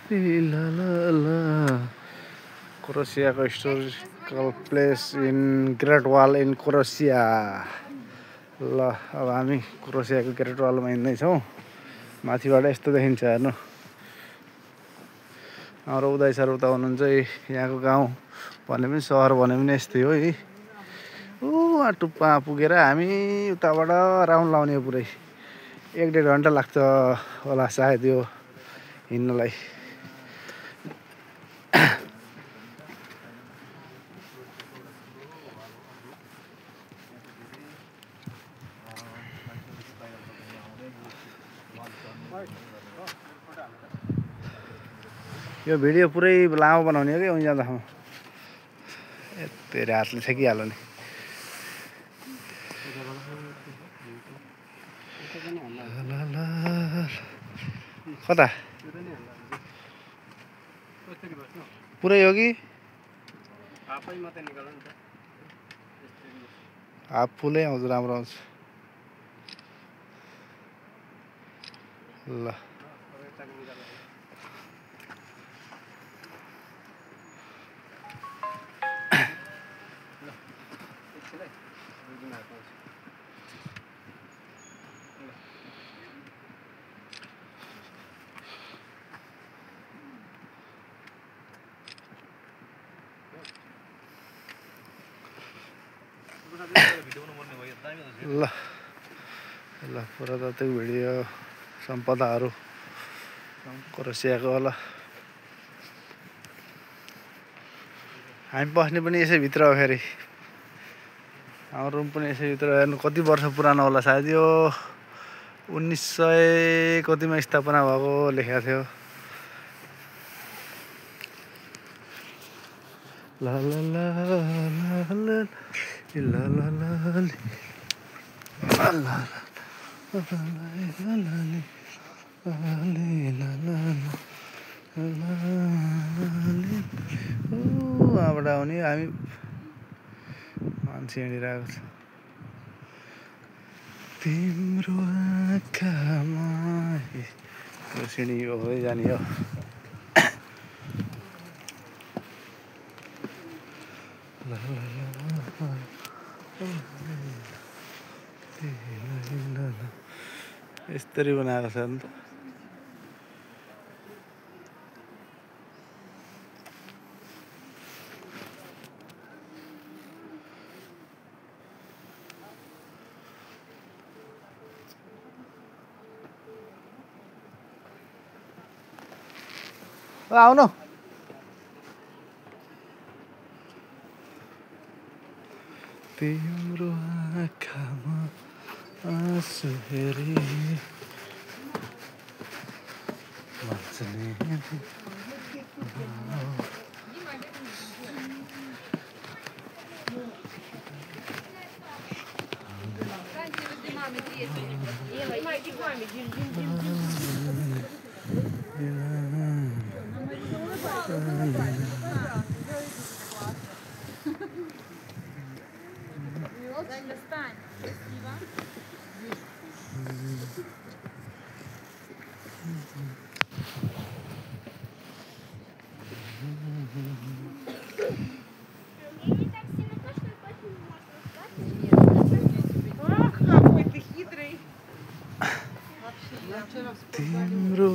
La la la. क्रोएसियाको historical place in great wall in Croatia. ल अब हामी क्रोएसियाको ग्रेट वालमा हिँड्दैछौँ। माथिबाट यस्तो देखिन्छ हेर्नु। हाम्रो उदय सर उता हुनुहुन्छ। यहाँको गाउँ भने पनि सहर भने पनि यस्तै हो है। टुप्पा पुगेर हामी उताबाट राउन्ड लाउने हो पुरै। 1-1.5 घन्टा लाग्छ होला सायद यो हिँड्नलाई। यो भिडियो पुरै लामो बनाउने हो कि उहीँ जाँदाखेरि तेरो हातले छेकिहाल्यो नि। कता पुरै हो कि हाफ फुलै आउँछ राम्रो आउँछ। ल ल ल पुरातात्विक भिडियो सम्पदाहरू क्रोएसियाको होला। हामी बस्ने पनि यसै भित्र हो फेरि। हाम्रो रुम पनि यसै भित्र। हेर्नु कति वर्ष पुरानो होला सायद यो 1900 कतिमा स्थापना भएको लेखेको थियो। ला ला ला ला ला ला ला यहाँबाट आउने हामी मान्छे हिँडिरहेको छ। तिम्रो आँखामा यो सिँढी हुँदै जाने हो। यसरी बनाएको छ नि त। आउनु तिम्रो आँखामा आँसु हेरी तिम्रो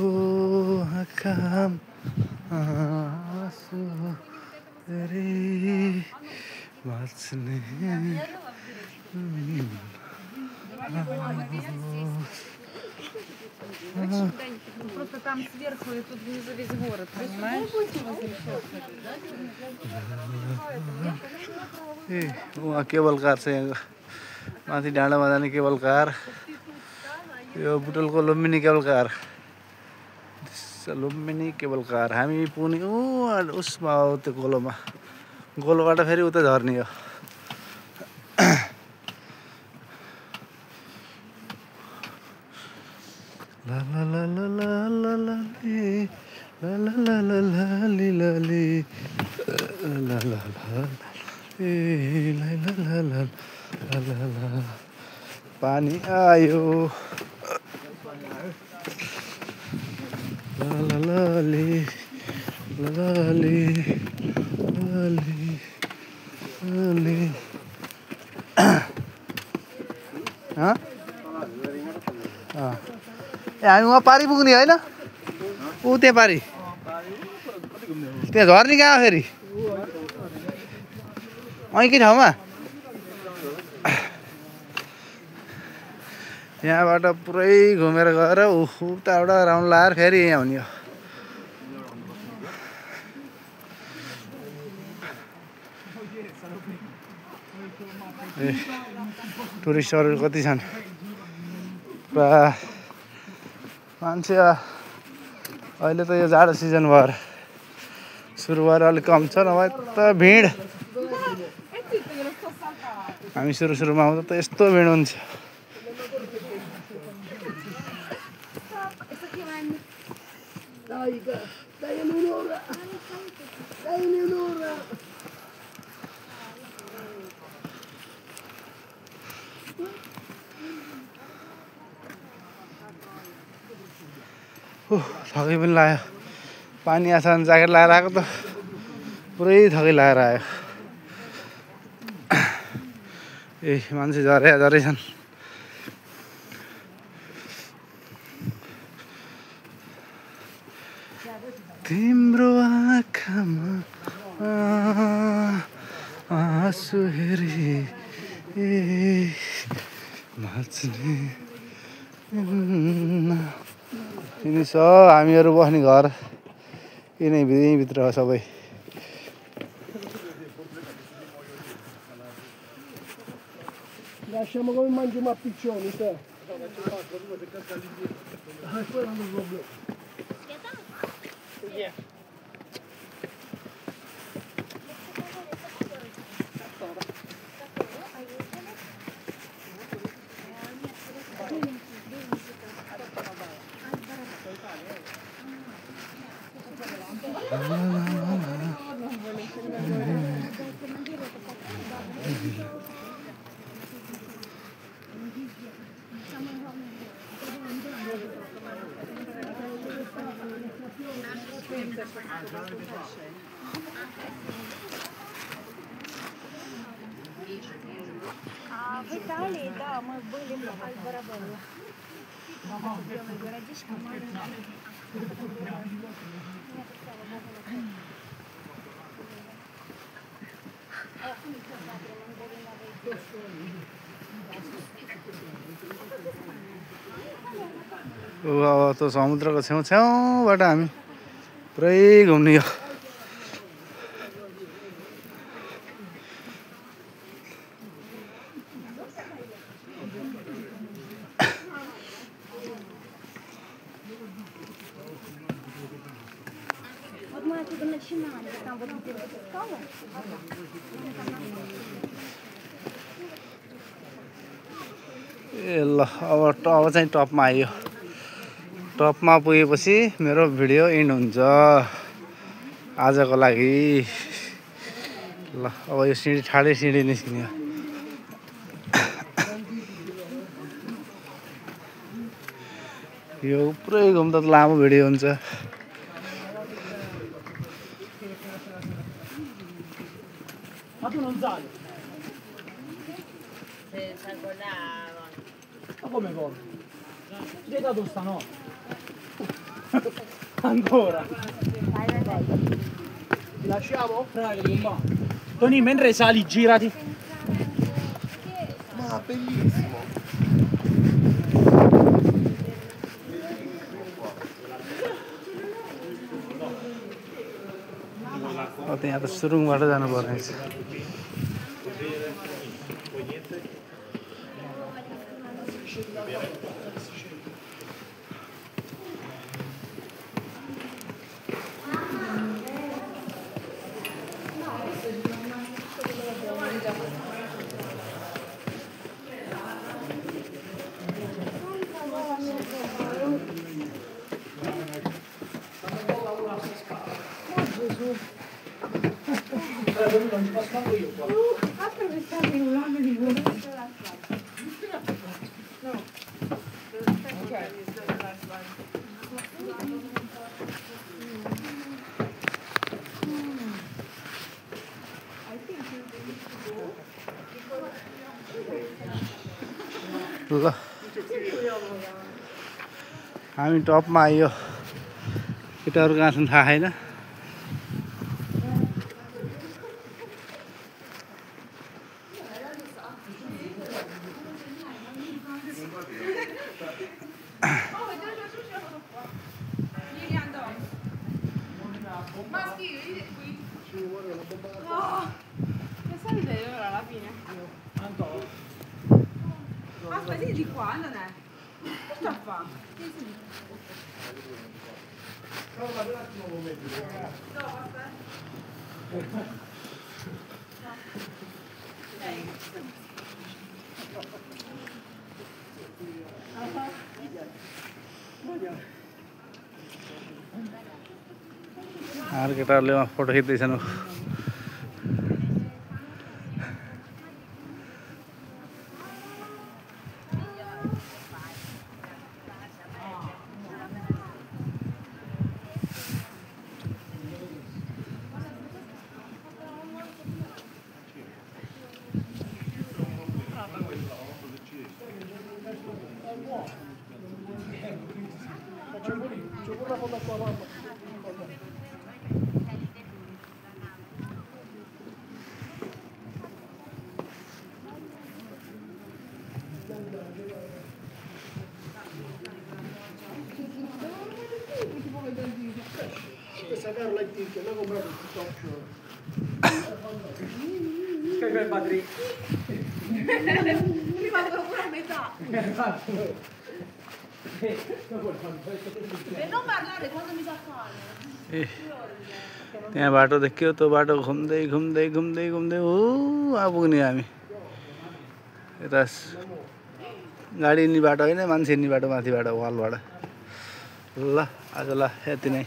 आँखामा आँसु हेरी बाँच्ने Просто там сверху и тут внизу весь город, понимаешь? वहाँ केबल कार छ। यहाँ माथि डाँडामा जाने केबल कार। यो बुटोलको Lumbini cable car. Lumbini cable car. हामी पुग्ने उसमा हो त्यो गोलोमा। गोलोबाट फेरि उता झर्ने हो। ला ला ला ला ला ला ला ला ला ला ला ला ली ला ली ला ला ला ए ला ला ला ला ला ला ला पानी आयो ला ला ला ली लली लली लली हाँ ए हामी वहाँ पारी पुग्ने होइन ऊ त्यहाँ पारी त्यहाँ झर्नी कहाँ हो फेरि अहिकै ठाउँमा यहाँबाट पुरै घुमेर गएर उताबाट राउन्ड लाएर फेरि यहाँ आउने हो ए टुरिस्टहरू कति छन् पुरा मान्छे अहिले त यो जाडो सिजन भएर सुरु भएर अलिक कम छ नभए त भिड हामी सुरुमा आउँदा त यस्तो भिड हुन्छ थकै पनि लाग्यो पानी आसान ज्याकेट लगाएर आएको त पुरै थकै लगाएर आयो ए मान्छे झरेछन् तिम्रो आँखामा आँसु हेरी नाच्ने यिनी हामीहरू बस्ने घर यहीँभित्र हो सबै Lasciamo come mangi ma piccioni te. Виталий, да, мы были в Аль-Барабаре. Белый городишко маленький. अब त समुद्रको छेउछाउबाट हामी पुरै घुम्ने हो Вот мы оттуда начинали, там вот где вот скалы. ए ल अब चाहिँ टपमा आइयो टपमा पुगेपछि मेरो भिडियो एन्ड हुन्छ आजको लागि ल अब यो सिँढी ठाडै सिँढी निस्किने यो पुरै घुम्दा त लामो भिडियो हुन्छ Ma come come? Dieta tosta no? Ancora? Ti lasciamo? Tony, mentre sali girati. Ma bellissimo! त्यहाँ त सुरुङबाट जानुपर्ने छ Non ci posso manco io qua. Attraversare un lago di volo. No. ल हामी टपमा आइयो केटाहरू कहाँ छन् थाहा छैन Che salite ora alla fine? Aspetta, di qua, andate. Che sta a fare? केटाहरूले photo खिच्दैछन् Stai padri. Mi vado pure a metà. E non parlare quando mi sa fare. त्यहाँ बाटो देखियो त्यो बाटो घुम्दै घुम्दै घुम्दै घुम्दै हो आइपुग्ने हामी यता गाडी हिँड्ने बाटो होइन मान्छे हिँड्ने बाटो माथिबाट वालबाट ल आजलाई यति नै